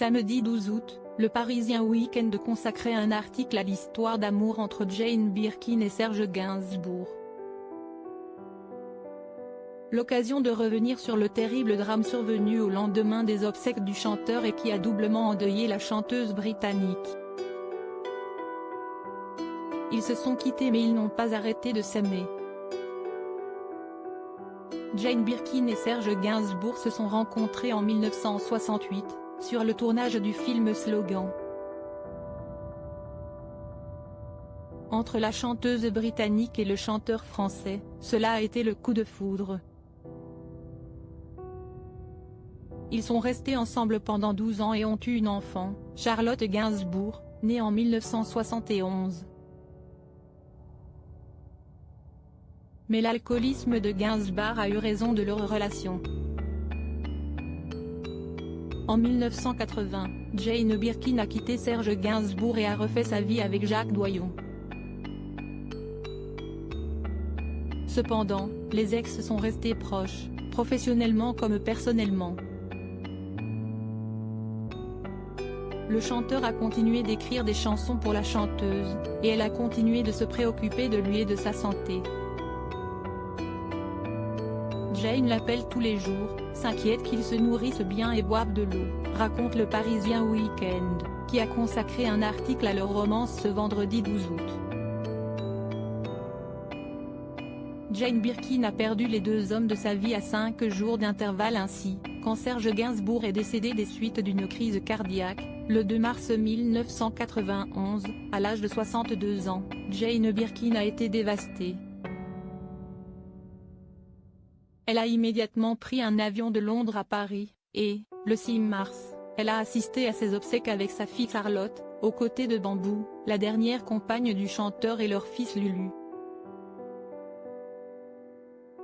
Samedi 12 août, le Parisien Week-end consacrait un article à l'histoire d'amour entre Jane Birkin et Serge Gainsbourg. L'occasion de revenir sur le terrible drame survenu au lendemain des obsèques du chanteur et qui a doublement endeuillé la chanteuse britannique. Ils se sont quittés mais ils n'ont pas arrêté de s'aimer. Jane Birkin et Serge Gainsbourg se sont rencontrés en 1968, sur le tournage du film Slogan. Entre la chanteuse britannique et le chanteur français, cela a été le coup de foudre. Ils sont restés ensemble pendant 12 ans et ont eu une enfant, Charlotte Gainsbourg, née en 1971. Mais l'alcoolisme de Gainsbourg a eu raison de leur relation. En 1980, Jane Birkin a quitté Serge Gainsbourg et a refait sa vie avec Jacques Doyon. Cependant, les ex sont restés proches, professionnellement comme personnellement. Le chanteur a continué d'écrire des chansons pour la chanteuse, et elle a continué de se préoccuper de lui et de sa santé. Jane l'appelle tous les jours, s'inquiète qu'il se nourrisse bien et boive de l'eau, raconte le Parisien Week-end, qui a consacré un article à leur romance ce vendredi 12 août. Jane Birkin a perdu les deux hommes de sa vie à 5 jours d'intervalle ainsi, quand Serge Gainsbourg est décédé des suites d'une crise cardiaque, le 2 mars 1991, à l'âge de 62 ans, Jane Birkin a été dévastée. Elle a immédiatement pris un avion de Londres à Paris, et, le 6 mars, elle a assisté à ses obsèques avec sa fille Charlotte, aux côtés de Bambou, la dernière compagne du chanteur et leur fils Lulu.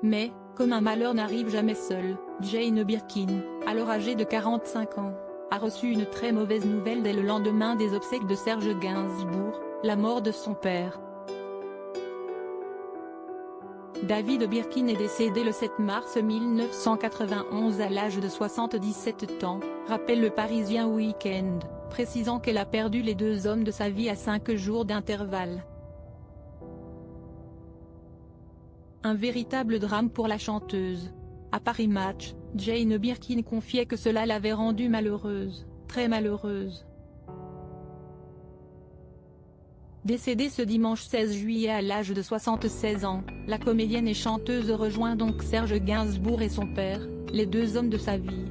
Mais, comme un malheur n'arrive jamais seul, Jane Birkin, alors âgée de 45 ans, a reçu une très mauvaise nouvelle dès le lendemain des obsèques de Serge Gainsbourg, la mort de son père. David Birkin est décédé le 7 mars 1991 à l'âge de 77 ans, rappelle le Parisien Week-end, précisant qu'elle a perdu les deux hommes de sa vie à 5 jours d'intervalle. Un véritable drame pour la chanteuse. À Paris Match, Jane Birkin confiait que cela l'avait rendue malheureuse, très malheureuse. Décédée ce dimanche 16 juillet à l'âge de 76 ans, la comédienne et chanteuse rejoint donc Serge Gainsbourg et son père, les deux hommes de sa vie.